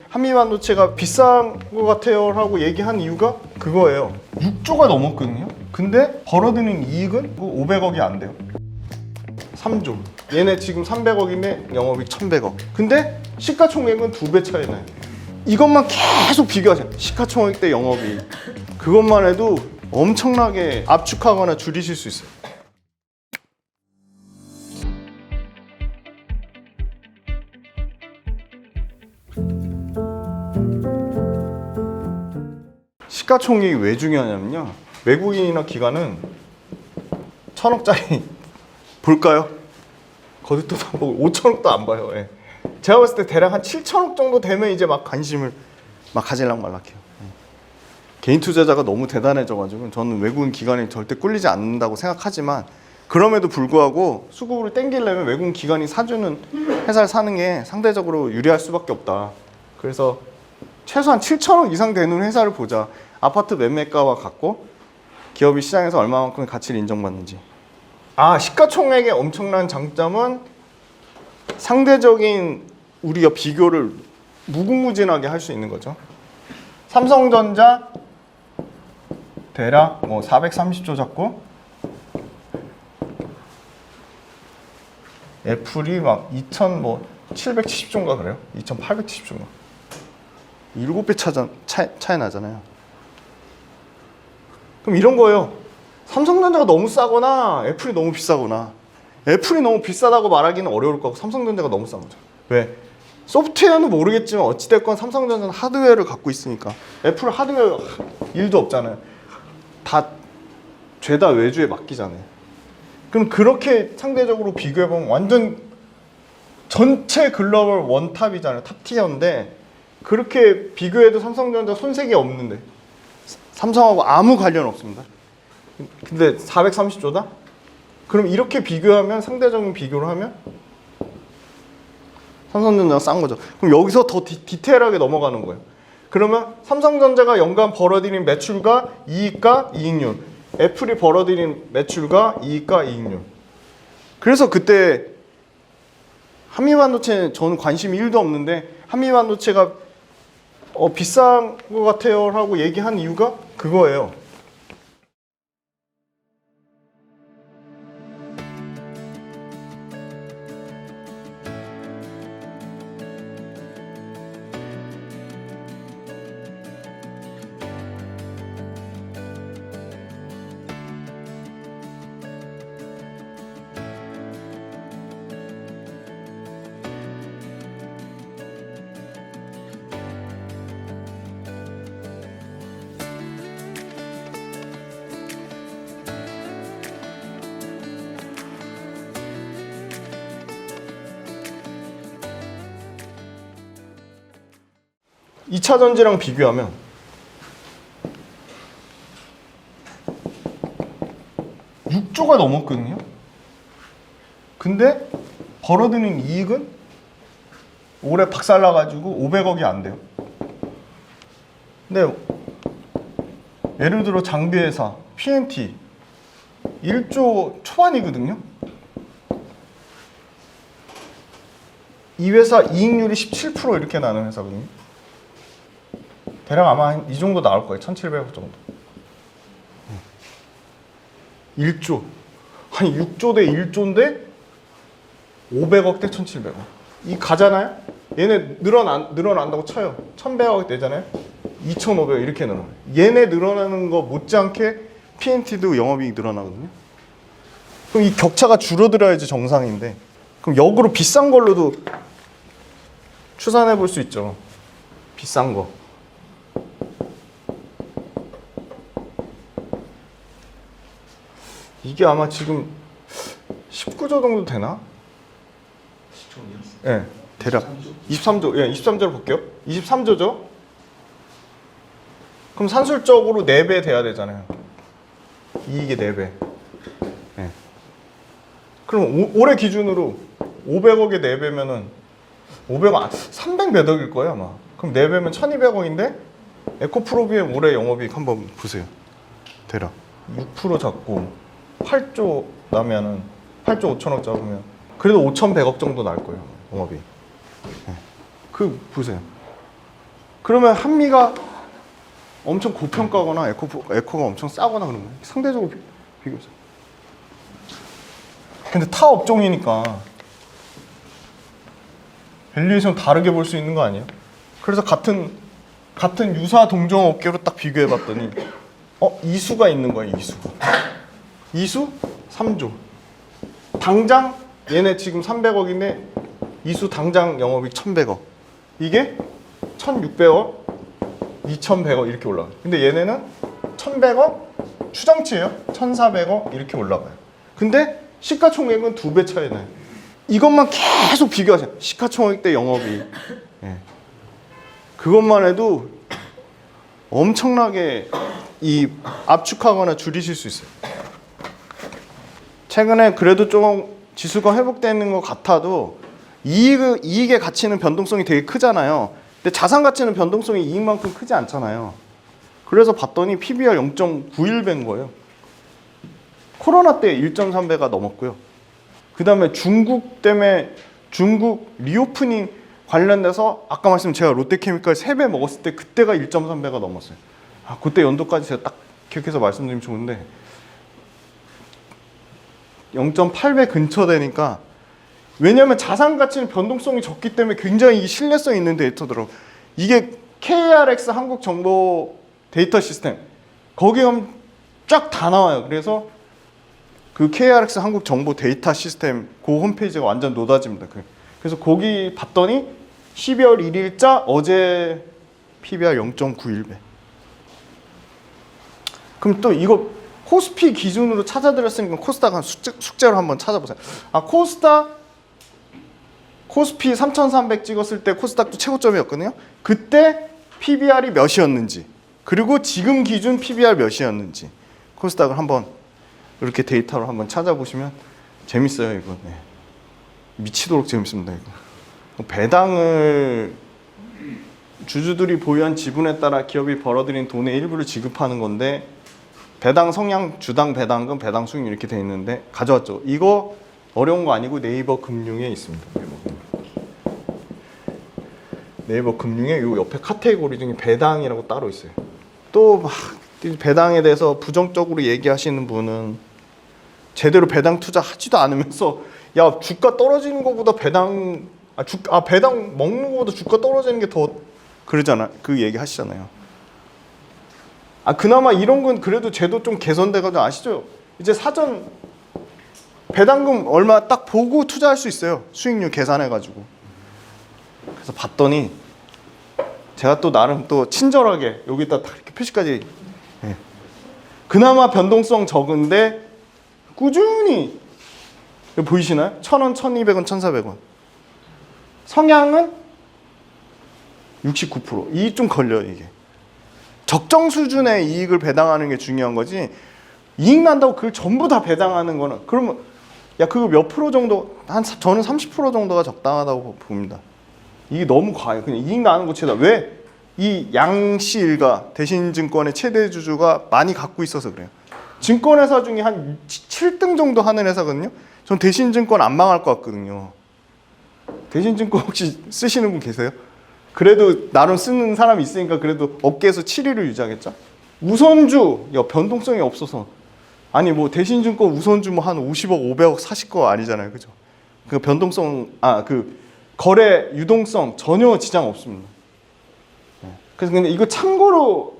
한미반도체가 비싼 것 같아요 라고 얘기한 이유가 그거예요. 6조가 넘었거든요. 근데 벌어들이는 이익은 500억이 안 돼요. 3조. 얘네 지금 300억이면 영업이익 1100억. 근데 시가총액은 2배 차이 나요. 이것만 계속 비교하세요. 시가총액 대 영업이익. 그것만 해도 엄청나게 압축하거나 줄이실 수 있어요. 시가총액이 왜 중요하냐면요. 외국인이나 기관은 1000억짜리 볼까요? 거듭도 안 보고 5천억도 안 봐요. 예. 제가 봤을 때 대략 한 7천억 정도 되면 이제 막 관심을 막 가질랑 말락해요. 예. 개인 투자자가 너무 대단해져가지고 저는 외국인 기관이 절대 꿀리지 않는다고 생각하지만 그럼에도 불구하고 수급을 땡기려면 외국인 기관이 사주는 회사를 사는 게 상대적으로 유리할 수밖에 없다. 그래서 최소한 7천억 이상 되는 회사를 보자. 아파트 매매가와 같고 기업이 시장에서 얼마만큼의 가치를 인정받는지. 시가총액의 엄청난 장점은 상대적인 우리가 비교를 무궁무진하게 할 수 있는 거죠. 삼성전자 대략 430조 잡고 애플이 막 2770조인가 그래요? 2870조인가. 7배 차이 나잖아요. 그럼 이런 거예요. 삼성전자가 너무 싸거나 애플이 너무 비싸거나. 애플이 너무 비싸다고 말하기는 어려울 거고 삼성전자가 너무 싼 거죠. 왜? 소프트웨어는 모르겠지만 어찌됐건 삼성전자는 하드웨어를 갖고 있으니까. 애플은 하드웨어 일도 없잖아요. 다 죄다 외주에 맡기잖아요. 그럼 그렇게 상대적으로 비교해보면 완전 전체 글로벌 원탑이잖아요. 탑티어인데 그렇게 비교해도 삼성전자 손색이 없는데 삼성하고 아무 관련 없습니다. 근데 430조다? 그럼 이렇게 비교하면 상대적인 비교를 하면 삼성전자가 싼 거죠. 그럼 여기서 더 디테일하게 넘어가는 거예요. 그러면 삼성전자가 연간 벌어들인 매출과 이익과 이익률, 애플이 벌어들인 매출과 이익과 이익률. 그래서 그때 한미반도체 저는 관심이 1도 없는데 한미반도체가 비싼 것 같아요 라고 얘기한 이유가 그거예요. 이 차 전지랑 비교하면 (6조가) 넘었거든요. 근데 벌어들이는 이익은 올해 박살나가지고 500억이 안 돼요. 근데 예를 들어 장비회사 PNT 1조 초반이거든요. 이 회사 이익률이 17% 이렇게 나는 회사거든요. 대략 아마 이 정도 나올 거예요. 1700억 정도. 1조. 아니 6조 대 1조인데 500억 대 1700억. 이 가잖아요? 얘네 늘어난다고 쳐요. 1100억 되잖아요? 2500억 이렇게 늘어나요. 얘네 늘어나는 거 못지않게 PNT도 영업이익 늘어나거든요. 그럼 이 격차가 줄어들어야지 정상인데 그럼 역으로 비싼 걸로도 추산해 볼 수 있죠. 비싼 거. 이게 아마 지금 19조 정도 되나? 예, 네, 대략 23조. 예, 23조를 볼게요. 23조죠? 그럼 산술적으로 4배 돼야 되잖아요. 이익의 4배. 예. 그럼 올해 기준으로 500억에 4배면은 500억, 300몇 억일 거예요, 아마. 그럼 4배면 1200억인데 에코프로비엠 올해 영업이익 한번 보세요. 대략 6% 잡고 8조 나면은 8조 5천억 잡으면 그래도 5,100억 정도 날 거예요, 영업이. 네. 그 보세요. 그러면 한미가 엄청 고평가거나 에코가 엄청 싸거나 그런 거예요. 상대적으로 비교해서. 근데 타 업종이니까 밸류에이션 다르게 볼 수 있는 거 아니에요? 그래서 같은 유사 동종 업계로 딱 비교해 봤더니 이수가 있는 거예요. 이수 3조. 당장 얘네 지금 300억인데 이수 당장 영업이익 1,100억. 이게 1,600억, 2,100억 이렇게 올라가요. 근데 얘네는 1,100억 추정치예요. 1,400억 이렇게 올라가요. 근데 시가총액은 2배 차이 나요. 이것만 계속 비교하세요. 시가총액 대 영업이익. 예. 그것만 해도 엄청나게 이 압축하거나 줄이실 수 있어요. 최근에 그래도 좀 지수가 회복되는 것 같아도 이익의 가치는 변동성이 되게 크잖아요. 근데 자산 가치는 변동성이 이익만큼 크지 않잖아요. 그래서 봤더니 PBR 0.91배인 거예요. 코로나 때 1.3배가 넘었고요. 그 다음에 중국 때문에 중국 리오프닝 관련돼서 아까 말씀 제가 롯데케미칼 3배 먹었을 때 그때가 1.3배가 넘었어요. 그때 연도까지 제가 딱 기억해서 말씀드리면 좋은데 0.8배 근처 되니까 왜냐하면 자산 가치는 변동성이 적기 때문에 굉장히 신뢰성 있는 데이터더라고요. 이게 KRX 한국 정보 데이터 시스템 거기에 가면 쫙 다 나와요. 그래서 그 KRX 한국 정보 데이터 시스템 그 홈페이지가 완전 노다집니다. 그래서 거기 봤더니 12월 1일자 어제 PBR 0.91배. 그럼 또 이거 코스피 기준으로 찾아드렸으니까 코스닥 한 숙제로 한번 찾아보세요. 코스피 3,300 찍었을 때 코스닥도 최고점이었거든요. 그때 PBR이 몇이었는지 그리고 지금 기준 PBR 몇이었는지 코스닥을 한번 이렇게 데이터로 한번 찾아보시면 재밌어요. 이거 미치도록 재밌습니다. 이거 배당을 주주들이 보유한 지분에 따라 기업이 벌어들인 돈의 일부를 지급하는 건데 배당 성향, 주당 배당금, 배당 수익 이렇게 돼 있는데 가져왔죠. 이거 어려운 거 아니고 네이버 금융에 있습니다. 네이버 금융에 요 옆에 카테고리 중에 배당이라고 따로 있어요. 또 막 배당에 대해서 부정적으로 얘기하시는 분은 제대로 배당 투자하지도 않으면서 야 주가 떨어지는 것보다 배당 먹는 것보다 주가 떨어지는 게 더 그러잖아. 그 얘기 하시잖아요. 그나마 이런 건 그래도 제도 좀 개선돼가지고 아시죠? 이제 사전 배당금 얼마 딱 보고 투자할 수 있어요. 수익률 계산해가지고. 그래서 봤더니 제가 또 나름 또 친절하게 여기다 딱 이렇게 표시까지 그나마 변동성 적은데 꾸준히 보이시나요? 1,000원, 1,200원, 1,400원. 성향은 69%. 이익 좀 걸려요, 이게. 적정 수준의 이익을 배당하는 게 중요한 거지. 이익 난다고 그걸 전부 다 배당하는 거는 그러면 그거 몇 프로 정도 저는 30% 정도가 적당하다고 봅니다. 이게 너무 과해요. 그냥 이익 나는 거 치다. 왜? 이 양씨 일가 대신증권의 최대 주주가 많이 갖고 있어서 그래요. 증권회사 중에 한 7등 정도 하는 회사거든요. 전 대신증권 안 망할 것 같거든요. 대신증권 혹시 쓰시는 분 계세요? 그래도 나름 쓰는 사람이 있으니까 그래도 업계에서 7위를 유지하겠죠? 우선주, 변동성이 없어서. 아니 뭐 대신증권 우선주 뭐 한 50억, 500억 사실 거 아니잖아요. 그죠? 그 변동성, 거래 유동성 전혀 지장 없습니다. 그래서 근데 이거 참고로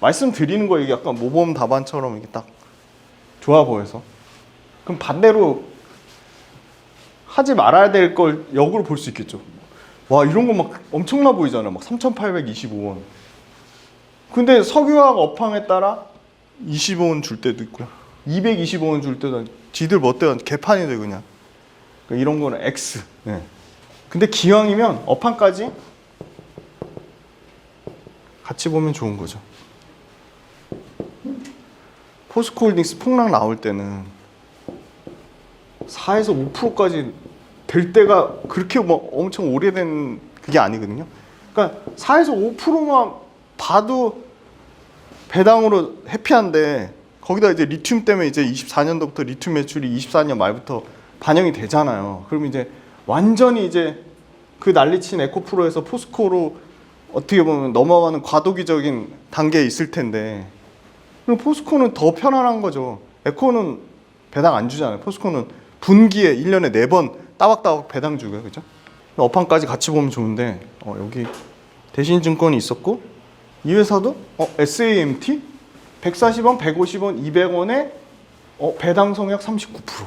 말씀드리는 거예요. 약간 모범 답안처럼 이게 딱 좋아 보여서. 그럼 반대로 하지 말아야 될 걸 역으로 볼 수 있겠죠. 와 이런 거 막 엄청나 보이잖아요. 막 3,825원. 근데 석유화학 업황에 따라 25원 줄 때도 있고요. 225원 줄 때도 지들 멋대로 개판이 돼 그냥. 그러니까 이런 거는 X. 네. 근데 기왕이면 업황까지 같이 보면 좋은 거죠. 포스코홀딩스 폭락 나올 때는 4에서 5%까지 될 때가 그렇게 뭐 엄청 오래된 그게 아니거든요. 그러니까 4에서 5%만 봐도 배당으로 해피한데 거기다 이제 리튬 때문에 이제 24년도부터 리튬 매출이 24년 말부터 반영이 되잖아요. 그러면 이제 완전히 이제 그 난리친 에코프로에서 포스코로 어떻게 보면 넘어가는 과도기적인 단계에 있을 텐데, 그럼 포스코는 더 편안한 거죠. 에코는 배당 안 주잖아요. 포스코는 분기에 1년에 4번 따박따박 배당 주고요. 그죠? 업황까지 같이 보면 좋은데, 여기 대신증권이 있었고, 이 회사도 SAMT 140원, 150원, 200원에 배당 성약 39%.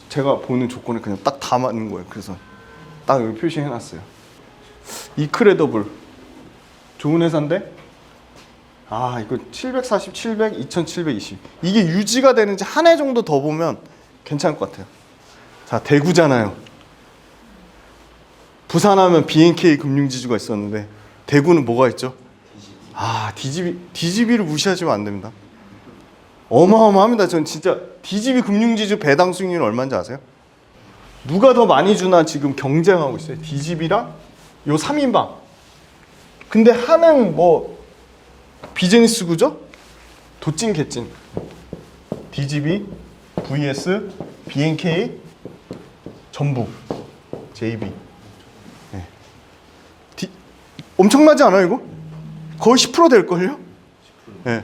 제가 보는 조건에 그냥 딱 다 맞는 거예요. 그래서 딱 여기 표시해놨어요. 이크레더블 좋은 회사인데, 이거 740, 700, 2720 이게 유지가 되는지 한 해 정도 더 보면 괜찮을 것 같아요. 자, 대구잖아요. 부산하면 BNK 금융지주가 있었는데 대구는 뭐가 있죠? DGB를 무시하시면 안 됩니다. 어마어마합니다. 전 진짜 DGB 금융지주 배당 수익률 얼마인지 아세요? 누가 더 많이 주나 지금 경쟁하고 있어요. DGB랑 요 3인방. 근데 하는 비즈니스 구조? 도찐 개찐. DGB, VS, BNK, 전북, JB. 네. 엄청나지 않아요, 이거? 거의 10% 될걸요? 네.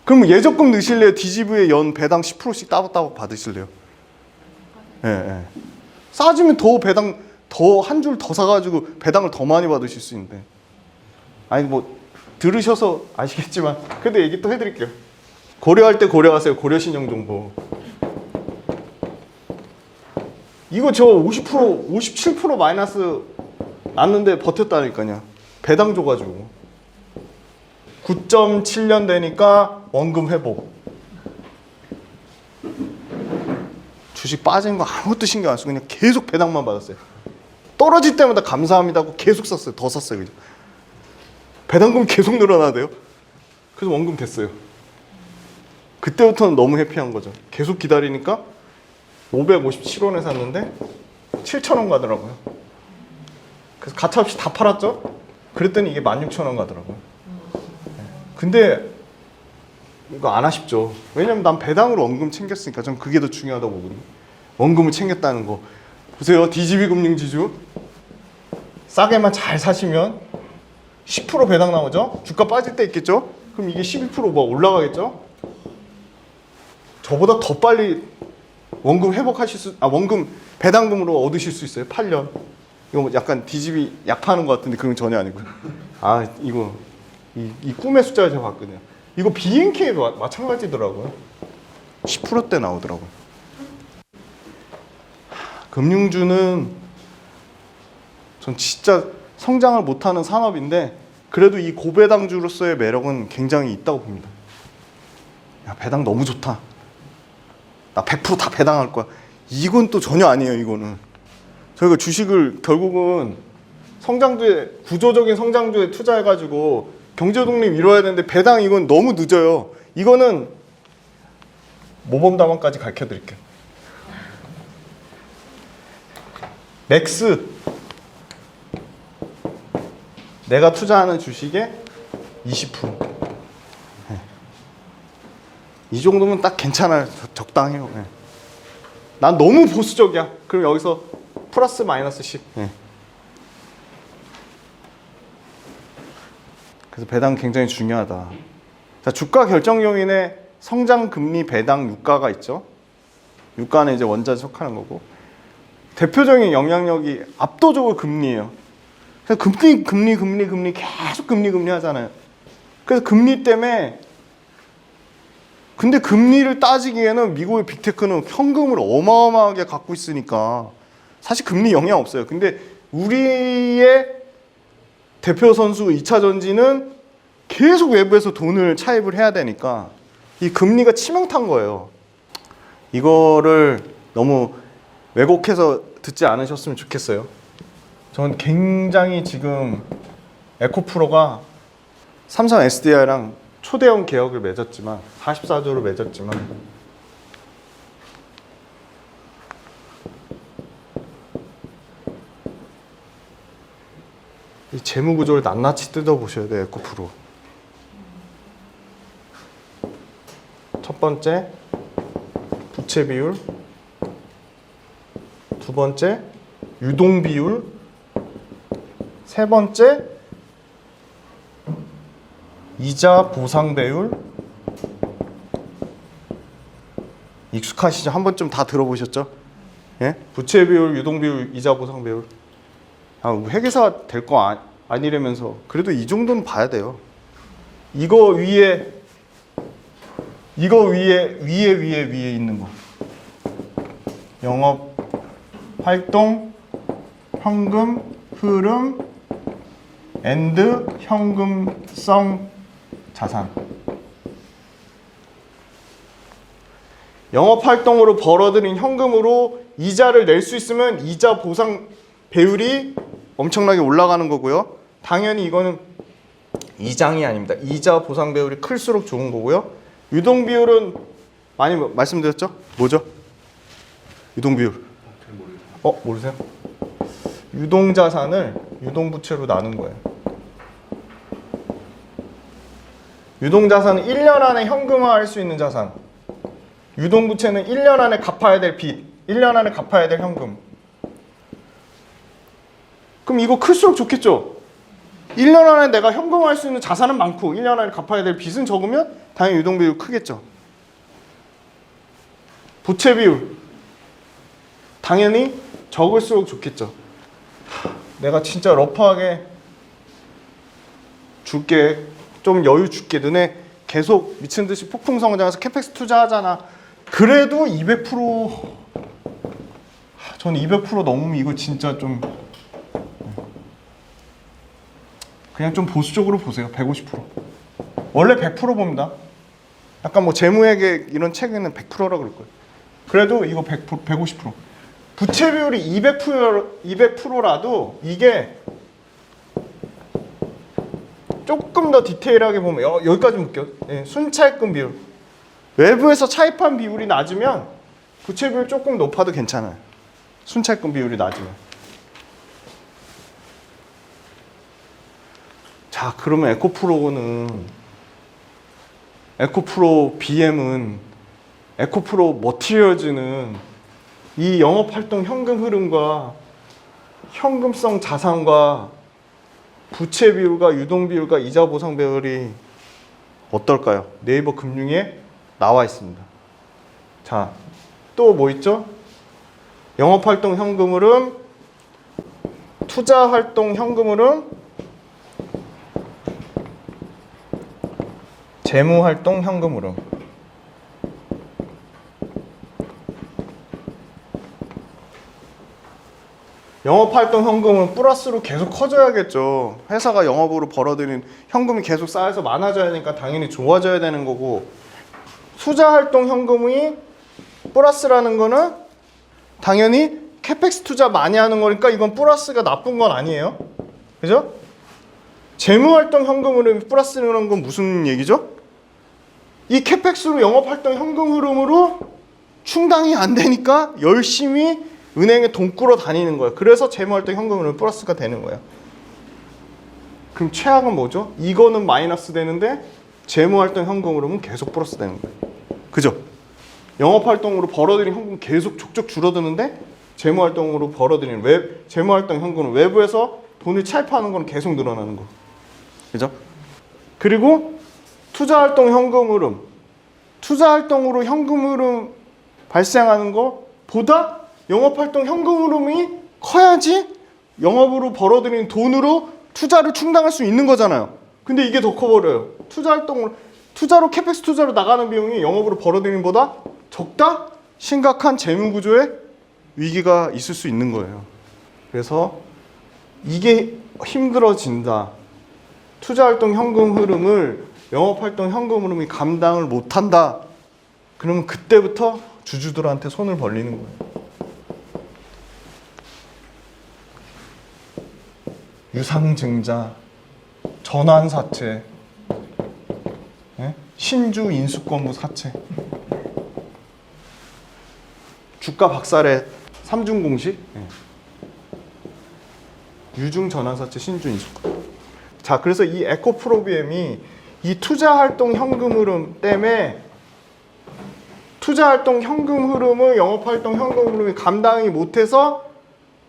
그럼 예적금 넣으실래요? DGB의 연 배당 10%씩 따박따박 받으실래요? 네. 싸지면 더 배당, 더 한 줄 더 사가지고 배당을 더 많이 받으실 수 있는데. 들으셔서 아시겠지만 그래도 얘기 또 해드릴게요. 고려할 때 고려하세요. 고려신용정보. 이거 저 50%, 57% 마이너스 났는데 버텼다니까요. 배당 줘가지고. 9.7년 되니까 원금 회복. 주식 빠진 거 아무것도 신경 안 쓰고 그냥 계속 배당만 받았어요. 떨어질 때마다 감사합니다 하고 계속 샀어요. 더 샀어요. 그죠? 배당금 계속 늘어나대요. 그래서 원금 됐어요. 그때부터는 너무 해피한 거죠. 계속 기다리니까 557원에 샀는데 7,000원 가더라고요. 그래서 가차없이 다 팔았죠. 그랬더니 이게 16,000원 가더라고요. 근데 이거 안 아쉽죠. 왜냐면 난 배당으로 원금 챙겼으니까. 전 그게 더 중요하다고 보거든요. 원금을 챙겼다는 거. 보세요. DGB 금융지주 싸게만 잘 사시면 10% 배당 나오죠? 주가 빠질 때 있겠죠? 그럼 이게 12% 올라가겠죠? 저보다 더 빨리 원금 회복하실 원금 배당금으로 얻으실 수 있어요. 8년. 이거 약간 DGB 약 파는 것 같은데 그건 전혀 아니고요. 이거 이 꿈의 숫자를 제가 봤거든요. 이거 BNK도 마찬가지더라고요. 10%대 나오더라고요. 금융주는 전 진짜 성장을 못하는 산업인데 그래도 이 고배당주로서의 매력은 굉장히 있다고 봅니다. 야, 배당 너무 좋다. 나 100% 다 배당할 거야. 이건 또 전혀 아니에요. 이거는 저희가 주식을 결국은 성장주에, 구조적인 성장주에 투자해가지고 경제 독립 이뤄야 되는데 배당 이건 너무 늦어요. 이거는 모범답안까지 가르쳐드릴게요. 맥스, 내가 투자하는 주식의 20%. 네. 이 정도면 딱 괜찮아요. 적당해요. 네. 난 너무 보수적이야. 그럼 여기서 플러스 마이너스씩. 네. 그래서 배당 굉장히 중요하다. 자, 주가 결정 요인에 성장 금리, 배당, 유가가 있죠. 유가는 이제 원자재 속하는 거고, 대표적인 영향력이 압도적으로 금리예요. 그래서 금리 계속 금리 하잖아요. 그래서 금리 때문에, 근데 금리를 따지기에는 미국의 빅테크는 현금을 어마어마하게 갖고 있으니까 사실 금리 영향 없어요. 근데 우리의 대표 선수 2차 전지는 계속 외부에서 돈을 차입을 해야 되니까 이 금리가 치명타인 거예요. 이거를 너무 왜곡해서 듣지 않으셨으면 좋겠어요. 전 굉장히 지금 에코프로가 삼성 SDI랑 초대형 계약을 맺었지만 44조를 맺었지만 이 재무 구조를 낱낱이 뜯어보셔야 돼요. 에코프로. 첫 번째 부채 비율, 두 번째 유동 비율, 세 번째, 이자 보상 배율. 익숙하시죠? 한 번쯤 다 들어보셨죠? 예? 부채 비율, 유동 비율, 이자 보상 배율. 회계사 될 거 아니라면서 그래도 이 정도는 봐야 돼요. 이거 위에 있는 거. 영업 활동 현금 흐름 앤드 현금성 자산. 영업 활동으로 벌어들인 현금으로 이자를 낼 수 있으면 이자 보상 배율이 엄청나게 올라가는 거고요. 당연히 이거는 이장이 아닙니다. 이자 보상 배율이 클수록 좋은 거고요. 유동 비율은 많이 말씀드렸죠? 뭐죠? 유동 비율. 모르세요? 유동 자산을 유동 부채로 나눈 거예요. 유동 자산은 1년 안에 현금화할 수 있는 자산. 유동 부채는 1년 안에 갚아야 될 빚, 1년 안에 갚아야 될 현금. 그럼 이거 클수록 좋겠죠? 1년 안에 내가 현금화할 수 있는 자산은 많고 1년 안에 갚아야 될 빚은 적으면 당연히 유동 비율 크겠죠. 부채 비율 당연히 적을수록 좋겠죠. 내가 진짜 러프하게 줄게, 좀 여유 줄게, 너네 계속 미친 듯이 폭풍 성장해서 캐펙스 투자하잖아. 그래도 200%, 저는 200% 넘으면 이거 진짜 좀 그냥 좀 보수적으로 보세요. 150%. 원래 100% 봅니다. 약간 뭐 재무회계 이런 책에는 100%라 그럴 거예요. 그래도 이거 100%, 150%. 부채 비율이 200%라도 이게 조금 더 디테일하게 보면 여기까지 볼게요. 네, 순차입금 비율. 외부에서 차입한 비율이 낮으면 부채 비율 조금 높아도 괜찮아요. 순차입금 비율이 낮으면. 자, 그러면 에코프로 BM은 에코프로 머티리얼즈는 이 영업활동 현금 흐름과 현금성 자산과 부채 비율과 유동 비율과 이자 보상 비율이 어떨까요? 네이버 금융에 나와 있습니다. 자, 또 뭐 있죠? 영업활동 현금 흐름, 투자활동 현금 흐름, 재무활동 현금 흐름. 영업활동 현금은 플러스로 계속 커져야겠죠. 회사가 영업으로 벌어들인 현금이 계속 쌓여서 많아져야 되니까 당연히 좋아져야 되는 거고, 투자활동 현금이 플러스라는 거는 당연히 캐펙스 투자 많이 하는 거니까 이건 플러스가 나쁜 건 아니에요. 그죠? 재무활동 현금 흐름이 플러스라는 건 무슨 얘기죠? 이 캐펙스로 영업활동 현금 흐름으로 충당이 안 되니까 열심히 은행에 돈 꾸러 다니는 거예요. 그래서 재무활동 현금 흐름 플러스가 되는 거예요. 그럼 최악은 뭐죠? 이거는 마이너스 되는데 재무활동 현금 흐름은 계속 플러스 되는 거예요. 그죠? 영업활동으로 벌어들인 현금 계속 족족 줄어드는데 재무활동으로 벌어들인 재무활동 현금은 외부에서 돈을 차입하는 건 계속 늘어나는 거. 그죠? 그리고 투자활동 현금 흐름. 투자활동으로 현금 흐름 발생하는 것보다 영업활동 현금 흐름이 커야지 영업으로 벌어들인 돈으로 투자를 충당할 수 있는 거잖아요. 근데 이게 더 커버려요. 투자로 캐펙스 투자로 나가는 비용이 영업으로 벌어들인 보다 적다? 심각한 재무구조에 위기가 있을 수 있는 거예요. 그래서 이게 힘들어진다. 투자활동 현금 흐름을 영업활동 현금 흐름이 감당을 못한다. 그러면 그때부터 주주들한테 손을 벌리는 거예요. 유상증자, 전환사채, 신주 인수권부 사채, 주가 박살의 3중 공식, 유중 전환사채, 신주 인수권. 자, 그래서 이 에코프로비엠이 이 투자활동 현금 흐름 때문에 투자활동 현금 흐름을 영업활동 현금 흐름이 감당이 못해서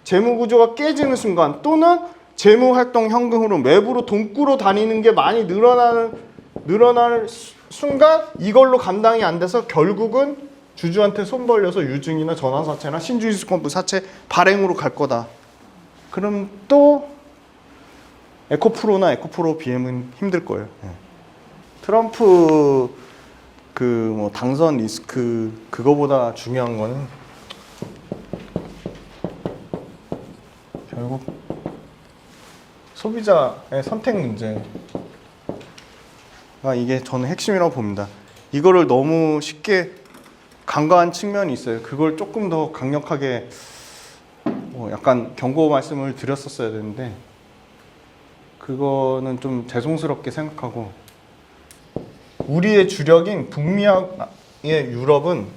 재무구조가 깨지는 순간, 또는 재무 활동 현금 흐름, 외부로 돈 꾸러 다니는 게 많이 늘어나는 순간 이걸로 감당이 안 돼서 결국은 주주한테 손 벌려서 유증이나 전환사채나 신주지주권부 사채 발행으로 갈 거다. 그럼 또 에코프로나 에코프로 BM은 힘들 거예요. 트럼프 그 뭐 당선 리스크 그거보다 중요한 거는 결국 소비자의 선택 문제가 이게 저는 핵심이라고 봅니다. 이거를 너무 쉽게 간과한 측면이 있어요. 그걸 조금 더 강력하게 약간 경고 말씀을 드렸었어야 되는데 그거는 좀 죄송스럽게 생각하고 우리의 주력인 북미하의 유럽은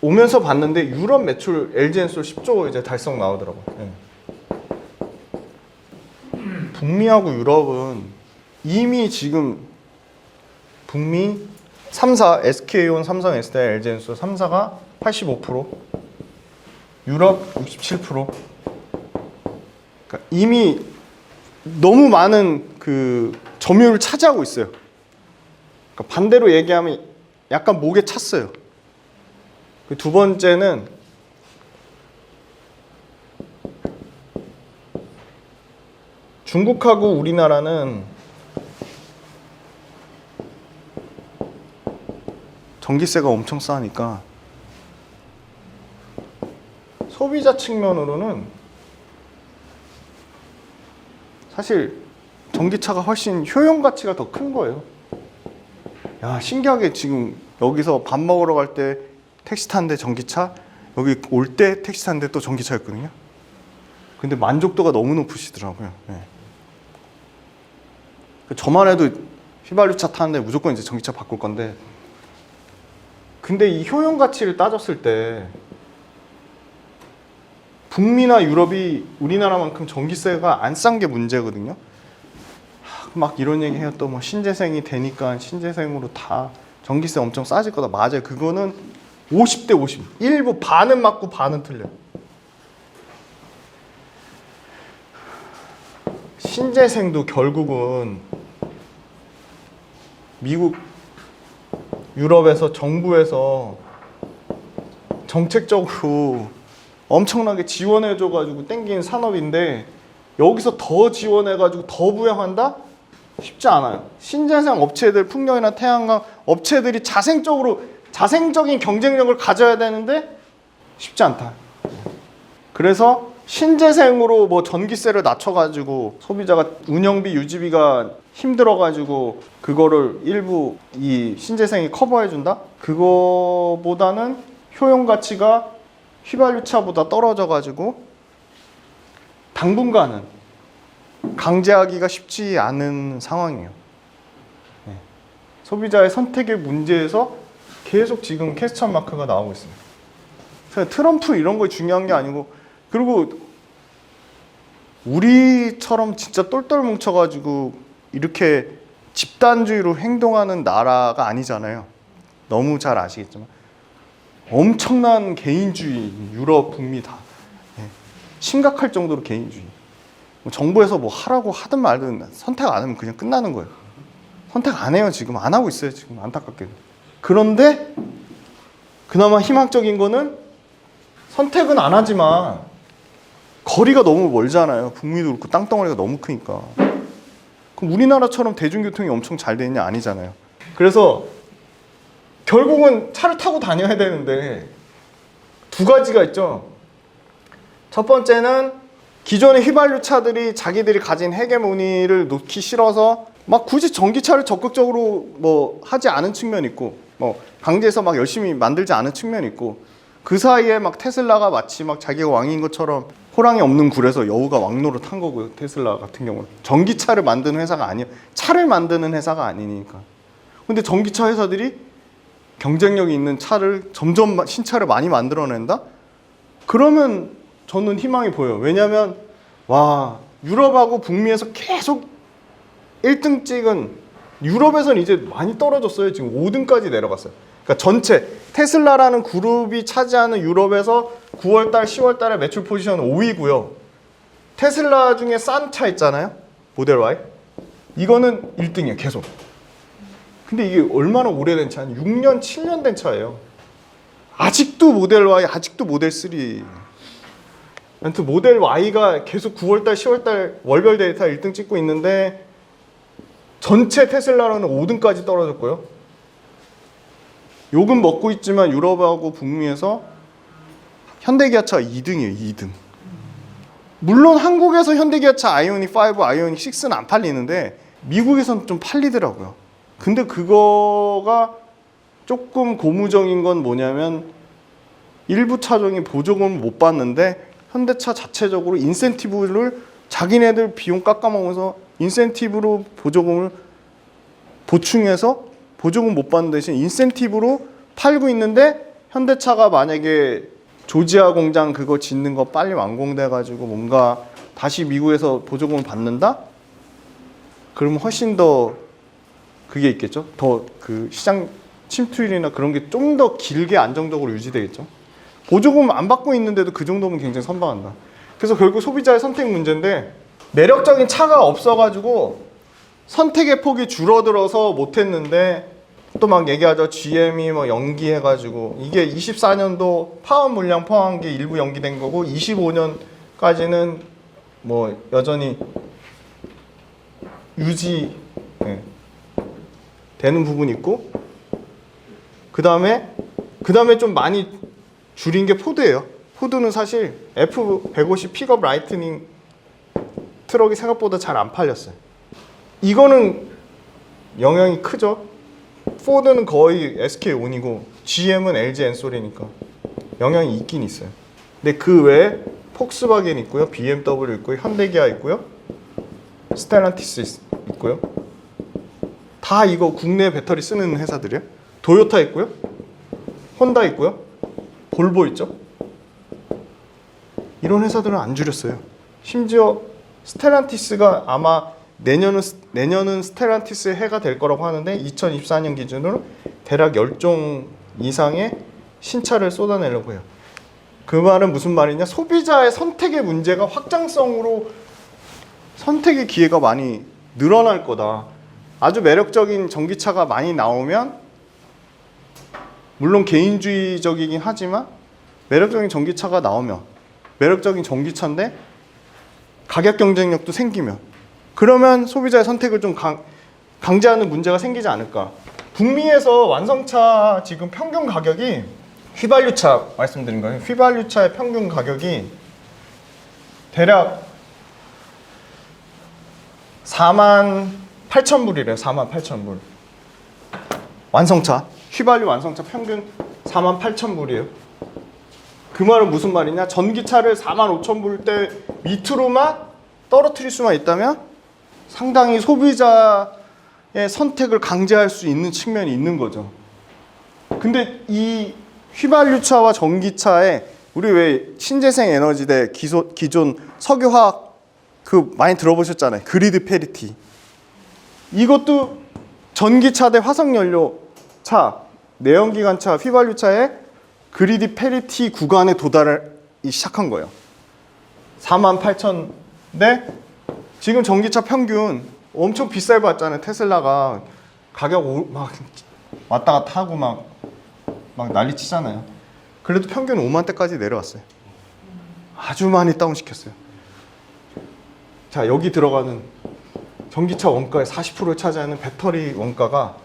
오면서 봤는데 유럽 매출 LG엔솔 10조 이제 달성 나오더라고요. 네. 북미하고 유럽은 이미 지금 북미 3사 SK온, 삼성, SDI, LG엔솔 3사가 85%, 유럽 67%. 그러니까 이미 너무 많은 그 점유율을 차지하고 있어요. 그러니까 반대로 얘기하면 약간 목에 찼어요. 두 번째는 중국하고 우리나라는 전기세가 엄청 싸니까 소비자 측면으로는 사실 전기차가 훨씬 효용 가치가 더 큰 거예요. 야, 신기하게 지금 여기서 밥 먹으러 갈 때 택시 타는데 전기차, 여기 올 때 택시 타는데 또 전기차였거든요. 근데 만족도가 너무 높으시더라고요. 네. 저만 해도 휘발유차 타는데 무조건 이제 전기차 바꿀 건데, 근데 이 효용 가치를 따졌을 때 북미나 유럽이 우리나라만큼 전기세가 안 싼 게 문제거든요. 막 이런 얘기 해요. 또 뭐 신재생이 되니까 신재생으로 다 전기세 엄청 싸질 거다. 맞아요. 그거는 50대 50. 일부 반은 맞고 반은 틀려요. 신재생도 결국은 미국, 유럽에서 정부에서 정책적으로 엄청나게 지원해줘가지고 땡긴 산업인데 여기서 더 지원해가지고 더 부양한다? 쉽지 않아요. 신재생 업체들, 풍력이나 태양광 업체들이 자생적인 경쟁력을 가져야 되는데 쉽지 않다. 그래서 신재생으로 뭐 전기세를 낮춰가지고 소비자가 운영비, 유지비가 힘들어가지고 그거를 일부 이 신재생이 커버해준다? 그거보다는 효용 가치가 휘발유차보다 떨어져가지고 당분간은 강제하기가 쉽지 않은 상황이에요. 네. 소비자의 선택의 문제에서 계속 지금 퀘스천 마크가 나오고 있습니다. 그래서 트럼프 이런 거 중요한 게 아니고, 그리고 우리처럼 진짜 똘똘 뭉쳐가지고 이렇게 집단주의로 행동하는 나라가 아니잖아요. 너무 잘 아시겠지만 엄청난 개인주의, 유럽, 북미 다 심각할 정도로 개인주의. 정부에서 뭐 하라고 하든 말든 선택 안 하면 그냥 끝나는 거예요. 선택 안 해요. 지금 안 하고 있어요. 지금 안타깝게도. 그런데 그나마 희망적인 거는 선택은 안 하지만 거리가 너무 멀잖아요. 북미도 그렇고 땅덩어리가 너무 크니까. 그럼 우리나라처럼 대중교통이 엄청 잘 되느냐? 아니잖아요. 그래서 결국은 차를 타고 다녀야 되는데 두 가지가 있죠. 첫 번째는 기존의 휘발유 차들이 자기들이 가진 헤게모니를 놓기 싫어서 막 굳이 전기차를 적극적으로 뭐 하지 않은 측면이 있고, 뭐 강제해서 막 열심히 만들지 않은 측면이 있고, 그 사이에 막 테슬라가 마치 막 자기가 왕인 것처럼 호랑이 없는 굴에서 여우가 왕노를 탄 거고요. 테슬라 같은 경우는 전기차를 만드는 회사가 아니에요. 차를 만드는 회사가 아니니까. 근데 전기차 회사들이 경쟁력이 있는 차를 점점 신차를 많이 만들어낸다? 그러면 저는 희망이 보여요. 왜냐하면 와, 유럽하고 북미에서 계속 1등 찍은, 유럽에서는 이제 많이 떨어졌어요. 지금 5등까지 내려갔어요. 그러니까 전체 테슬라라는 그룹이 차지하는 유럽에서 9월달, 10월달에 매출 포지션은 5위고요. 테슬라 중에 싼 차 있잖아요. 모델 Y. 이거는 1등이에요. 계속. 근데 이게 얼마나 오래된 차냐. 6년, 7년 된 차예요. 아직도 모델 Y, 아직도 모델 3. 아무튼 모델 Y가 계속 9월달, 10월달 월별 데이터 1등 찍고 있는데 전체 테슬라로는 5등까지 떨어졌고요. 욕은 먹고 있지만 유럽하고 북미에서 현대기아차가 2등이에요. 2등. 물론 한국에서 현대기아차 아이오닉 5, 아이오닉 6는 안 팔리는데 미국에서는 좀 팔리더라고요. 근데 그거가 조금 고무적인 건 뭐냐면 일부 차종이 보조금을 못 받는데 현대차 자체적으로 인센티브를 자기네들 비용 깎아먹으면서 인센티브로 보조금을 보충해서 보조금 못 받는 대신 인센티브로 팔고 있는데 현대차가 만약에 조지아 공장 그거 짓는 거 빨리 완공돼 가지고 뭔가 다시 미국에서 보조금을 받는다? 그러면 훨씬 더 그게 있겠죠. 더 그 시장 침투율이나 그런 게 좀 더 길게 안정적으로 유지되겠죠. 보조금 안 받고 있는데도 그 정도면 굉장히 선방한다. 그래서 결국 소비자의 선택 문제인데 매력적인 차가 없어가지고 선택의 폭이 줄어들어서 못했는데 또 막 얘기하죠. GM이 뭐 연기해가지고 이게 24년도 파업 물량 포함한 게 일부 연기된 거고 25년까지는 뭐 여전히 유지 되는 부분이 있고 그 다음에 좀 많이 줄인 게 포드예요. 포드는 사실 F150 픽업 라이트닝 트럭이 생각보다 잘 안 팔렸어요. 이거는 영향이 크죠. 포드는 거의 SK온이고 GM은 LG 엔솔이니까 영향이 있긴 있어요. 근데 그 외에 폭스바겐 있고요, BMW 있고요, 현대기아 있고요, 스텔란티스 있고요. 다 이거 국내 배터리 쓰는 회사들이에요. 도요타 있고요, 혼다 있고요, 볼보 있죠. 이런 회사들은 안 줄였어요. 심지어 스텔란티스가 아마 내년은 스텔란티스의 해가 될 거라고 하는데 2024년 기준으로 대략 10종 이상의 신차를 쏟아내려고 해요. 그 말은 무슨 말이냐? 소비자의 선택의 문제가 확장성으로 선택의 기회가 많이 늘어날 거다. 아주 매력적인 전기차가 많이 나오면 물론 개인주의적이긴 하지만 매력적인 전기차가 나오면 매력적인 전기차인데 가격 경쟁력도 생기면 그러면 소비자의 선택을 좀 강제하는 문제가 생기지 않을까. 북미에서 완성차 지금 평균 가격이 휘발유차 말씀드린 거예요. 휘발유차의 평균 가격이 대략 48,000불이래요. 48,000불. 완성차. 휘발유 완성차 평균 48,000불이에요. 그 말은 무슨 말이냐? 전기차를 45,000불대 밑으로만 떨어뜨릴 수만 있다면 상당히 소비자의 선택을 강제할 수 있는 측면이 있는 거죠. 근데 이 휘발유차와 전기차에 우리 왜 신재생 에너지대 기존 석유화학 그 많이 들어보셨잖아요. 그리드 페리티. 이것도 전기차 대 화석연료차, 내연기관차, 휘발유차의 그리드 페리티 구간에 도달하기 시작한 거예요. 48,000대 지금 전기차 평균 엄청 비싸게 받잖아요. 테슬라가 가격 막 왔다 갔다 하고 막 난리 치잖아요. 그래도 평균 5만 대까지 내려왔어요. 아주 많이 다운시켰어요. 자, 여기 들어가는 전기차 원가의 40%를 차지하는 배터리 원가가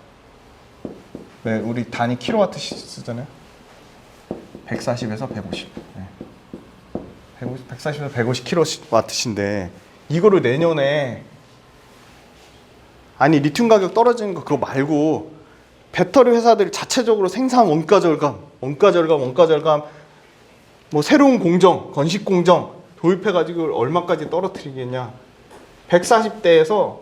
네, 우리 단위 킬로와트 쓰잖아요. 140에서 150. 네. 140에서 150 킬로와트인데 이거를 내년에 아니 리튬 가격 떨어지는 거 그거 말고 배터리 회사들이 자체적으로 생산 원가 절감 뭐 새로운 공정, 건식 공정 도입해가지고 얼마까지 떨어뜨리겠냐. 140대에서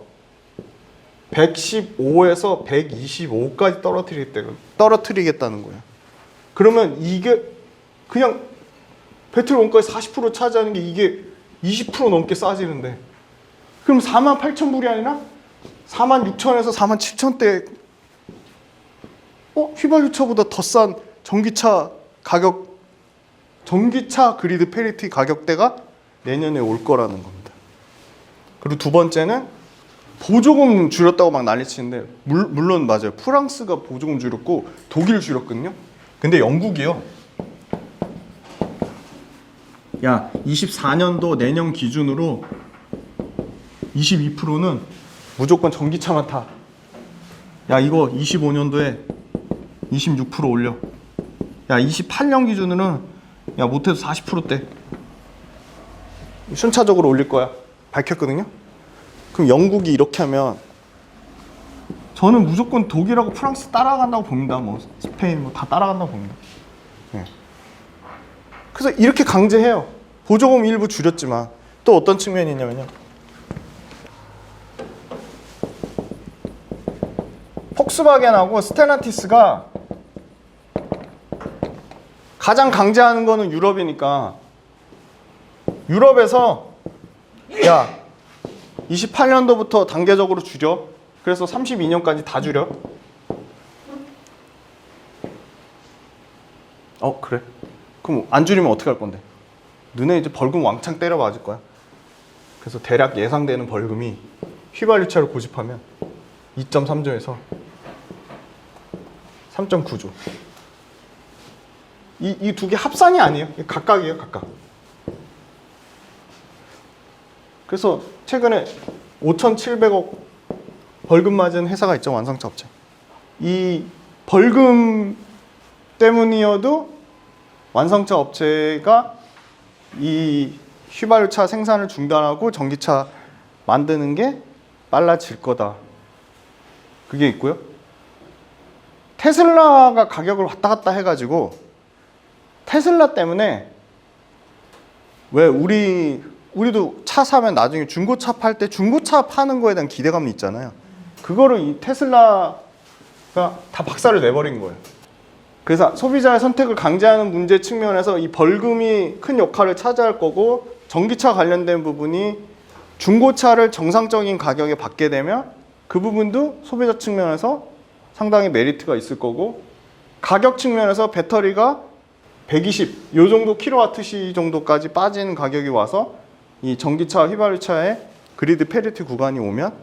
115에서 125까지 떨어뜨리겠다는 거예요. 그러면 이게 그냥 배터리 원가의 40% 차지하는 게 이게 20% 넘게 싸지는데 그럼 48,000불이 아니라 46,000에서 47,000대 휘발유차보다 더 싼 전기차 그리드 페리티 가격대가 내년에 올 거라는 겁니다. 그리고 두 번째는 보조금 줄였다고 막 난리치는데 물론 맞아요. 프랑스가 보조금 줄였고 독일 줄였거든요. 근데 영국이요. 야, 24년도 내년 기준으로 22%는 무조건 전기차만 타. 야, 이거 25년도에 26% 올려. 야, 28년 기준으로는 야, 못해도 40%대. 순차적으로 올릴 거야. 밝혔거든요. 그럼 영국이 이렇게 하면 저는 무조건 독일하고 프랑스 따라간다고 봅니다. 뭐 스페인 뭐 다 따라간다고 봅니다. 네. 그래서 이렇게 강제해요. 보조금 일부 줄였지만 또 어떤 측면이 있냐면요. 폭스바겐하고 스텔란티스가 가장 강제하는 거는 유럽이니까 유럽에서 야 28년도부터 단계적으로 줄여. 그래서 32년까지 다 줄여. 그래? 그럼 안 줄이면 어떻게 할 건데? 너네 이제 벌금 왕창 때려 맞을 거야. 그래서 대략 예상되는 벌금이 휘발유차를 고집하면 2.3조에서 3.9조. 이 두 개 합산이 아니에요. 각각이에요, 각각. 그래서 최근에 5,700억 벌금 맞은 회사가 있죠, 완성차 업체. 이 벌금 때문이어도 완성차 업체가 이 휘발유차 생산을 중단하고 전기차 만드는 게 빨라질 거다. 그게 있고요. 테슬라가 가격을 왔다 갔다 해가지고 테슬라 때문에 왜 우리도 차 사면 나중에 중고차 팔 때 중고차 파는 거에 대한 기대감이 있잖아요. 그거를 이 테슬라가 다 박살을 내버린 거예요. 그래서 소비자의 선택을 강제하는 문제 측면에서 이 벌금이 큰 역할을 차지할 거고 전기차 관련된 부분이 중고차를 정상적인 가격에 받게 되면 그 부분도 소비자 측면에서 상당히 메리트가 있을 거고 가격 측면에서 배터리가 120, 요 정도 킬로와트시 정도까지 빠지는 가격이 와서 이 전기차, 휘발유차의 그리드 페리티 구간이 오면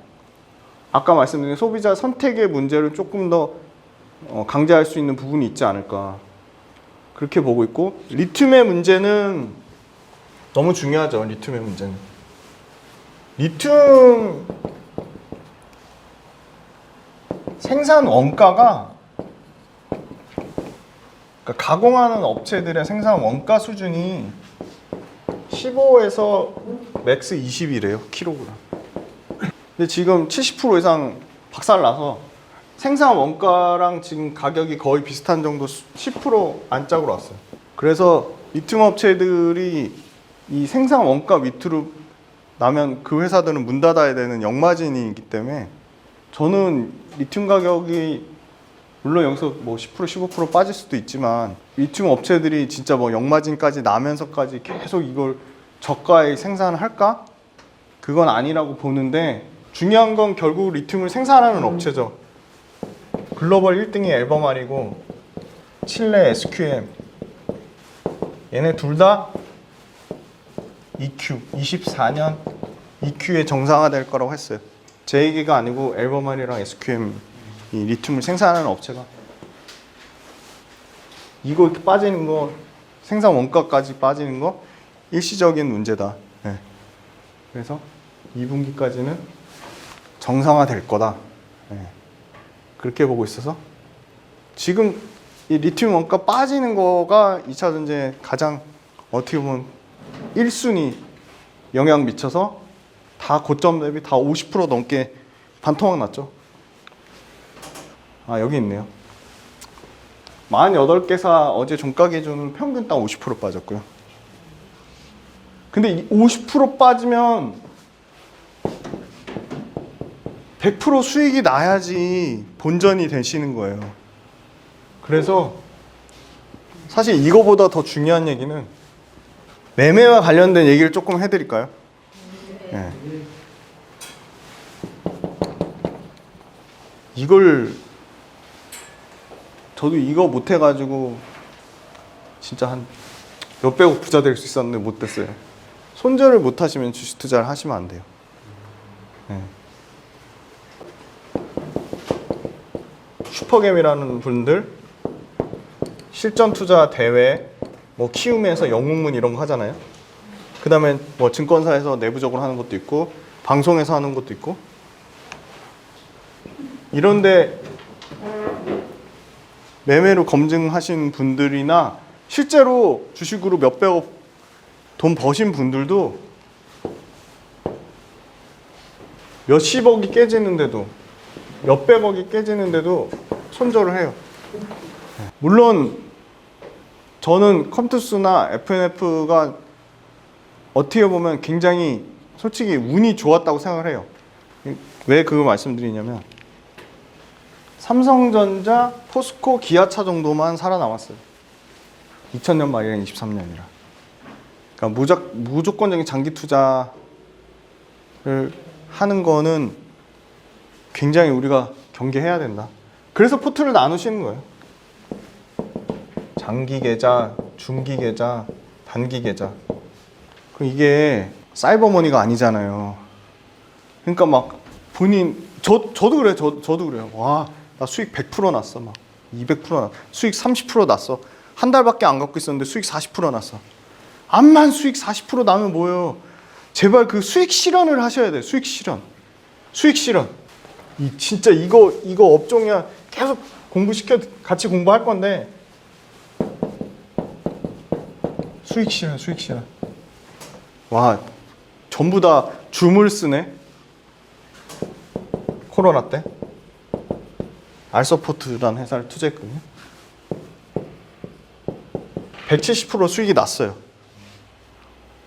아까 말씀드린 소비자 선택의 문제를 조금 더 강제할 수 있는 부분이 있지 않을까 그렇게 보고 있고 리튬의 문제는 너무 중요하죠. 리튬의 문제는 리튬 생산 원가가 그러니까 가공하는 업체들의 생산 원가 수준이 15에서 맥스 20이래요. 킬로그램. 근데 지금 70% 이상 박살나서 생산 원가랑 지금 가격이 거의 비슷한 정도 10% 안짝으로 왔어요. 그래서 리튬 업체들이 이 생산 원가 밑으로 나면 그 회사들은 문 닫아야 되는 역마진이기 때문에 저는 리튬 가격이 물론 여기서 뭐 10% 15% 빠질 수도 있지만 리튬 업체들이 진짜 뭐 역마진까지 나면서까지 계속 이걸 저가에 생산을 할까? 그건 아니라고 보는데 중요한 건 결국 리튬을 생산하는 업체죠. 글로벌 1등이 앨범알이고 칠레 SQM 얘네 둘 다 EQ 24년 EQ에 정상화될 거라고 했어요. 제 얘기가 아니고 앨범알이랑 SQM 이 리튬을 생산하는 업체가 이거 이렇게 빠지는 거 생산 원가까지 빠지는 거 일시적인 문제다. 네. 그래서 2분기까지는 정상화될 거다. 네. 그렇게 보고 있어서 지금 이 리튬 원가 빠지는 거가 2차 전지에 가장 어떻게 보면 1순위 영향 미쳐서 다 고점 대비 다 50% 넘게 반토막 났죠. 아 여기 있네요. 48개사 어제 종가 기준으로 평균 딱 50% 빠졌고요. 근데 이 50% 빠지면 100% 수익이 나야지 본전이 되시는 거예요. 그래서 사실 이거보다 더 중요한 얘기는 매매와 관련된 얘기를 조금 해드릴까요? 네. 저도 이거 못해가지고 진짜 한 몇백억 부자 될 수 있었는데 못 됐어요. 손절을 못하시면 주식 투자를 하시면 안 돼요. 네. 슈퍼겜이라는 분들 실전 투자 대회 뭐 키움에서 영웅문 이런 거 하잖아요. 그 다음에 뭐 증권사에서 내부적으로 하는 것도 있고 방송에서 하는 것도 있고 이런데 매매로 검증하신 분들이나 실제로 주식으로 몇백억 돈 버신 분들도 몇십억이 깨지는데도 몇백억이 깨지는데도 손절을 해요. 물론 저는 컴투스나 FNF가 어떻게 보면 굉장히 솔직히 운이 좋았다고 생각을 해요. 왜 그거 말씀드리냐면 삼성전자, 포스코, 기아차 정도만 살아남았어요. 2000년 말이랑 23년이라. 그러니까 무조건적인 장기 투자를 하는 거는 굉장히 우리가 경계해야 된다. 그래서 포트를 나누시는 거예요. 장기 계좌, 중기 계좌, 단기 계좌. 이게 사이버머니가 아니잖아요. 그러니까 막 본인 저도 그래요. 저도 그래요. 와, 나 수익 100% 났어. 막 200% 났어. 수익 30% 났어. 한 달밖에 안 갖고 있었는데 수익 40% 났어. 암만 수익 40% 나면 뭐예요? 제발 그 수익 실현을 하셔야 돼요. 수익 실현. 수익 실현. 진짜 이거 업종이야. 계속 공부시켜 같이 공부할 건데 수익 실현, 수익 실현. 와, 전부 다 줌을 쓰네. 코로나 때 알서포트라는 회사를 투자했거든요. 170% 수익이 났어요.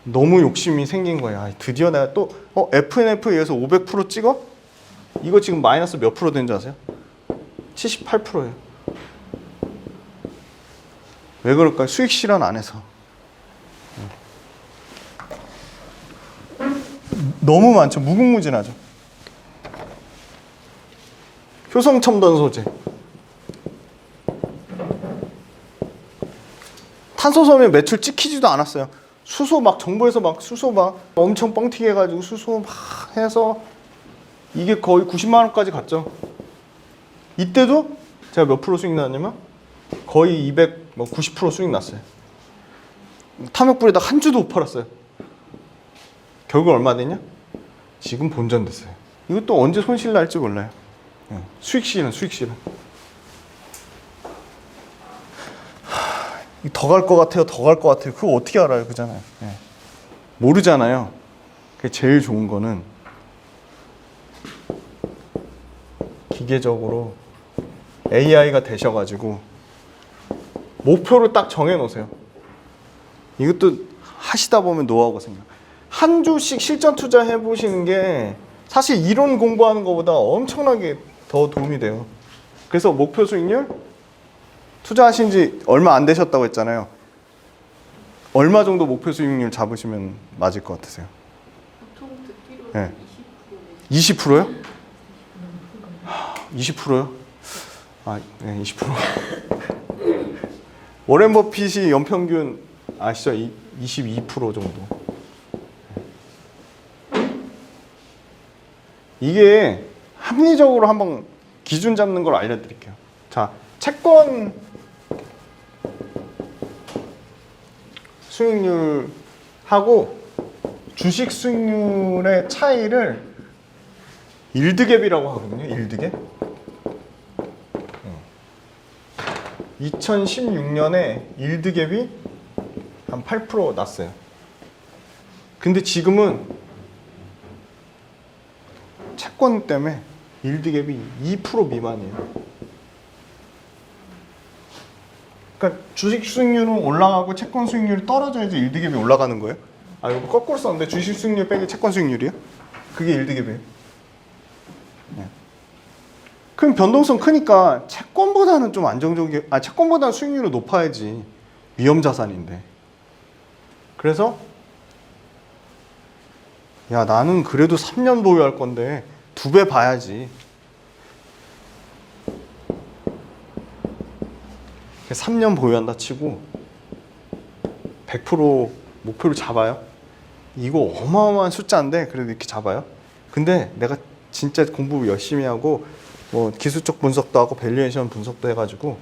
너무 욕심이 생긴 거야. 드디어 내가 또 FNF에 의해서 500% 찍어? 이거 지금 마이너스 몇 프로 된 줄 아세요? 78%예요. 왜 그럴까요? 수익 실현 안 해서. 너무 많죠. 무궁무진하죠. 효성첨단 소재. 탄소섬유 매출 찍히지도 않았어요. 수소 막 정부에서 막 수소 막 엄청 뻥튀기 해가지고 수소 막 해서 이게 거의 90만 원까지 갔죠. 이때도 제가 몇 프로 수익 났냐면 거의 90% 수익 났어요. 탐욕불에다 한 주도 못 팔았어요. 결국 얼마 됐냐? 지금 본전 됐어요. 이것도 언제 손실 날지 몰라요. 수익 실현, 수익 실현. 더 갈 것 같아요, 더 갈 것 같아요. 그거 어떻게 알아요, 그잖아요. 모르잖아요. 그게 제일 좋은 거는 기계적으로 AI가 되셔가지고 목표를 딱 정해놓으세요. 이것도 하시다 보면 노하우가 생겨요. 한 주씩 실전 투자 해보시는 게 사실 이론 공부하는 것보다 엄청나게 더 도움이 돼요. 그래서 목표 수익률 투자하신 지 얼마 안 되셨다고 했잖아요. 얼마 정도 목표 수익률 잡으시면 맞을 것 같으세요? 보통 듣기로 네. 20%요? 20%요? 아, 네, 20%. 워렌 버핏이 연평균 아시죠? 22% 정도. 이게 합리적으로 한번 기준 잡는 걸 알려드릴게요. 자, 채권 수익률하고 주식 수익률의 차이를 일드갭이라고 하거든요. 일드갭. 2016년에 일드갭이 한 8% 났어요. 근데 지금은 채권 때문에 일드갭이 2% 미만이에요. 그러니까 주식 수익률은 올라가고 채권 수익률이 떨어져야지 일드갭이 올라가는 거예요. 아, 이거 거꾸로 썼는데 주식 수익률 빼기 채권 수익률이요? 그게 일드갭이에요. 네. 그럼 변동성 크니까 채권보다는 좀 안정적이게, 채권보다는 수익률이 높아야지. 위험 자산인데. 그래서 야, 나는 그래도 3년 보유할 건데 2배 봐야지. 3년 보유한다 치고 100% 목표를 잡아요. 이거 어마어마한 숫자인데 그래도 이렇게 잡아요. 근데 내가 진짜 공부 열심히 하고 뭐 기술적 분석도 하고 밸류에이션 분석도 해가지고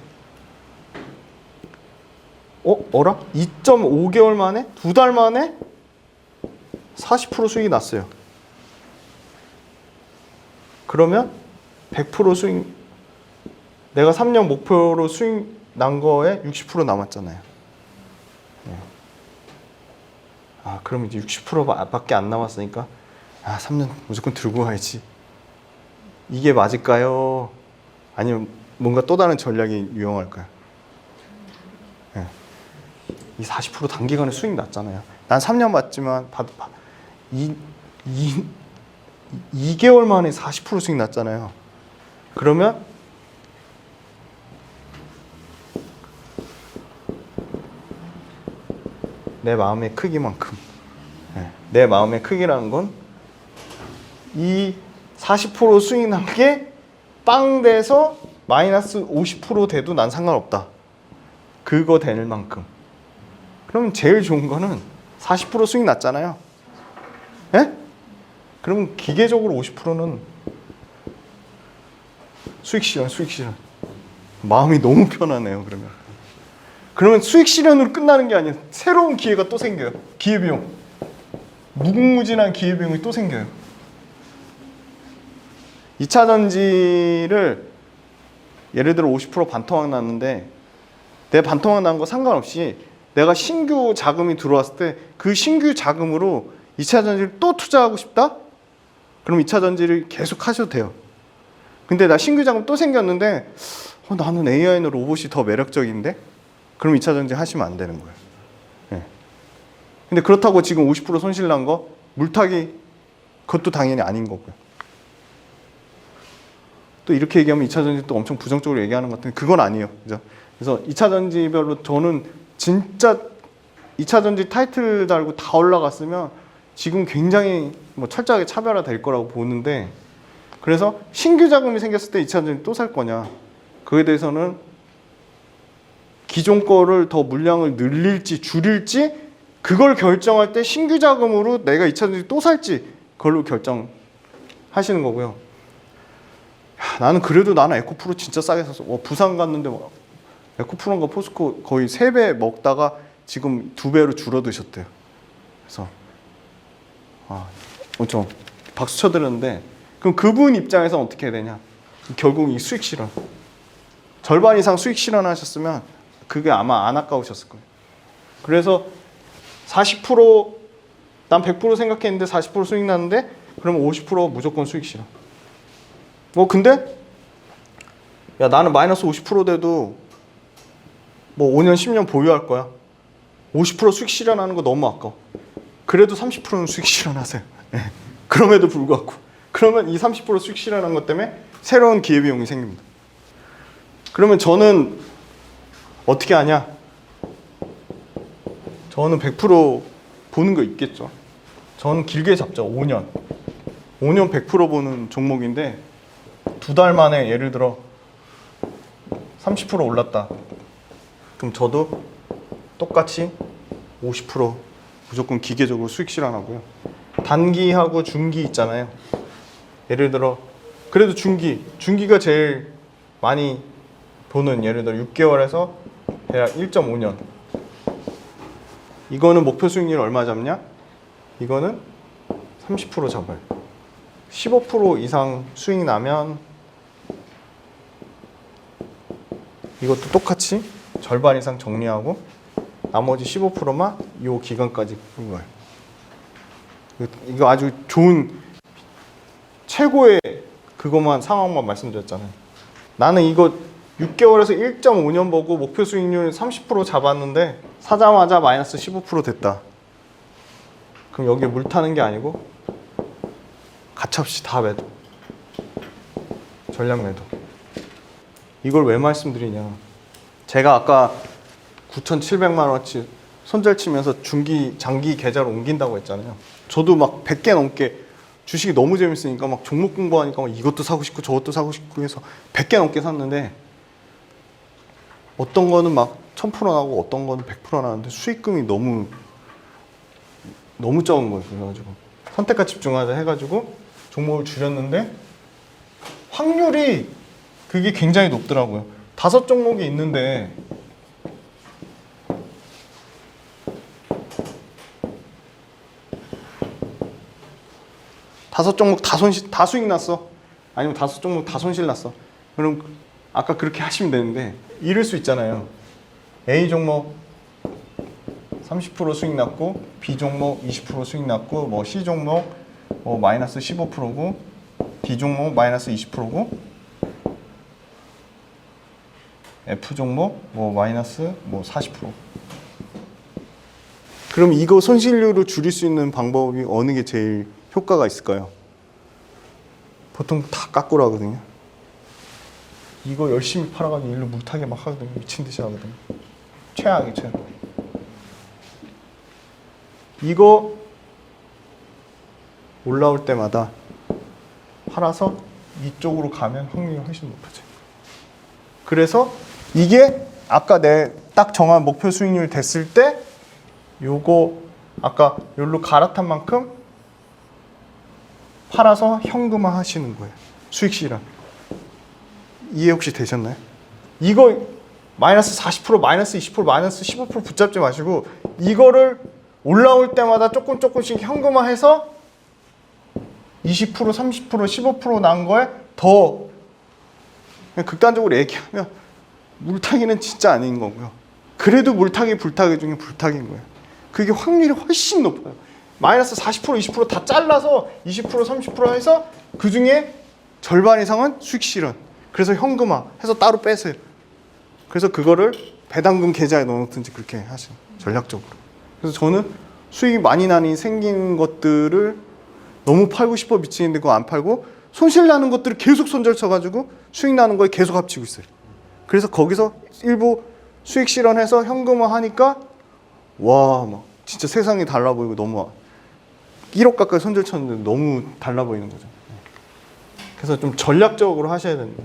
어라? 2.5개월 만에? 2달 만에 40% 수익이 났어요. 그러면 100% 수익, 내가 3년 목표로 수익 난 거에 60% 남았잖아요. 네. 아, 그럼 이제 60%밖에 안 남았으니까 3년 무조건 들고 가야지. 이게 맞을까요? 아니면 뭔가 또 다른 전략이 유용할까요? 네. 이 40% 단기간에 수익 났잖아요. 난 3년 받지만 2개월 만에 40% 수익 났잖아요. 그러면 내 마음의 크기만큼, 내 마음의 크기라는 건 이 40% 수익 난 게 빵 돼서 마이너스 50% 돼도 난 상관없다. 그거 될 만큼. 그럼 제일 좋은 거는 40% 수익 났잖아요. 예? 그럼 기계적으로 50%는 수익 실현. 마음이 너무 편하네요, 그러면. 그러면 수익 실현으로 끝나는 게 아니라 새로운 기회가 또 생겨요. 기회비용. 무궁무진한 기회비용이 또 생겨요. 2차 전지를 예를 들어 50% 반토막 났는데 내 반토막 난 거 상관없이 내가 신규 자금이 들어왔을 때 그 신규 자금으로 2차 전지를 또 투자하고 싶다? 그럼 2차 전지를 계속 하셔도 돼요. 근데 나 신규 자금 또 생겼는데 나는 AI는 로봇이 더 매력적인데? 그럼 2차 전지 하시면 안 되는 거예요. 네. 근데 그렇다고 지금 50% 손실 난 거 물타기 그것도 당연히 아닌 거고요. 또 이렇게 얘기하면 2차 전지 또 엄청 부정적으로 얘기하는 것 같은데 그건 아니에요. 그죠? 그래서 2차 전지별로 저는 진짜 2차 전지 타이틀 달고 다 올라갔으면 지금 굉장히 뭐 철저하게 차별화 될 거라고 보는데 그래서 신규 자금이 생겼을 때 2차 전지 또 살 거냐 그거에 대해서는 기존 거를 더 물량을 늘릴지 줄일지 그걸 결정할 때 신규 자금으로 내가 2차 전지 또 살지 그걸로 결정하시는 거고요. 나는 그래도 나는 에코프로 진짜 싸게 샀어. 부산 갔는데 에코프로인가 포스코 거의 3배 먹다가 지금 2배로 줄어드셨대요. 그래서 엄청 박수 쳐드렸는데 그럼 그분 입장에서 어떻게 해야 되냐? 결국 이 수익 실현 절반 이상 수익 실현하셨으면 그게 아마 안 아까우셨을 거예요. 그래서 40% 난 100% 생각했는데 40% 수익 났는데 그러면 50% 무조건 수익 실현. 근데 야 나는 마이너스 50% 돼도 뭐 5년 10년 보유할 거야. 50% 수익 실현하는 거 너무 아까워. 그래도 30%는 수익 실현하세요. 그럼에도 불구하고 그러면 이 30% 수익 실현한 것 때문에 새로운 기회비용이 생깁니다. 그러면 저는 어떻게 하냐? 저는 100% 보는 거 있겠죠. 저는 길게 잡죠. 5년 100% 보는 종목인데 2달 만에 예를 들어 30% 올랐다. 그럼 저도 똑같이 50% 무조건 기계적으로 수익 실현하고요. 단기하고 중기 있잖아요. 예를 들어 그래도 중기가 제일 많이 보는 예를 들어 6개월에서 대략 1.5년. 이거는 목표 수익률 얼마 잡냐? 이거는 30% 잡아요. 15% 이상 수익 나면 이것도 똑같이 절반 이상 정리하고 나머지 15%만 이 기간까지 끈 거예요. 이거 아주 좋은 최고의 그것만 상황만 말씀드렸잖아요. 나는 이거 6개월에서 1.5년 보고 목표 수익률 30% 잡았는데 사자마자 마이너스 15% 됐다. 그럼 여기에 물 타는 게 아니고 가차없이 다 매도. 전략 매도. 이걸 왜 말씀드리냐. 제가 아까 9,700만 원치 손절 치면서 장기 계좌로 옮긴다고 했잖아요. 저도 막 100개 넘게 주식이 너무 재밌으니까 막 종목 공부하니까 막 이것도 사고 싶고 저것도 사고 싶고 해서 100개 넘게 샀는데 어떤 거는 막 1000% 나고 어떤 거는 100% 나는데 수익금이 너무 적은 거예요. 그래가지고 선택과 집중하자 해가지고 종목을 줄였는데 확률이 그게 굉장히 높더라고요. 5종목이 있는데 다섯 종목 다 수익 났어. 아니면 5종목 다 손실 났어. 그럼 아까 그렇게 하시면 되는데 이럴 수 있잖아요. A 종목 30% 수익 났고 B 종목 20% 수익 났고 뭐 C 종목 뭐 마이너스 15%고 D 종목 마이너스 20%고 F 종목 뭐 마이너스 뭐 40%. 그럼 이거 손실률을 줄일 수 있는 방법이 어느 게 제일 효과가 있을까요? 보통 다 깎으라 하거든요. 이거 열심히 팔아가지고 일로 물타기 막 하거든요. 미친 듯이 하거든요. 최악이 최악. 이거 올라올 때마다 팔아서 이쪽으로 가면 확률이 훨씬 높아져요. 그래서 이게 아까 내 딱 정한 목표 수익률 됐을 때 요거 아까 요로 갈아탄 만큼 팔아서 현금화 하시는 거예요. 수익 실현. 이해 혹시 되셨나요? 이거 마이너스 40%, 마이너스 20%, 마이너스 15% 붙잡지 마시고 이거를 올라올 때마다 조금씩 현금화해서 20%, 30%, 15%난 거에 더 그냥 극단적으로 얘기하면 물타기는 진짜 아닌 거고요. 그래도 물타기, 불타기 중에 불타기인 거예요. 그게 확률이 훨씬 높아요. 마이너스 40%, 20%다 잘라서 20%, 30% 해서 그 중에 절반 이상은 수익 실현. 그래서 현금화 해서 따로 빼세요. 그래서 그거를 배당금 계좌에 넣어놓든지 그렇게 하시죠. 전략적으로. 그래서 저는 수익이 많이 나니 생긴 것들을 너무 팔고 싶어 미치겠는데 그거 안 팔고 손실 나는 것들을 계속 손절 쳐가지고 수익 나는 거에 계속 합치고 있어요. 그래서 거기서 일부 수익 실현해서 현금화 하니까 와 막 진짜 세상이 달라 보이고 너무 1억 가까이 손절 쳤는데 너무 달라 보이는 거죠. 그래서 좀 전략적으로 하셔야 됩니다.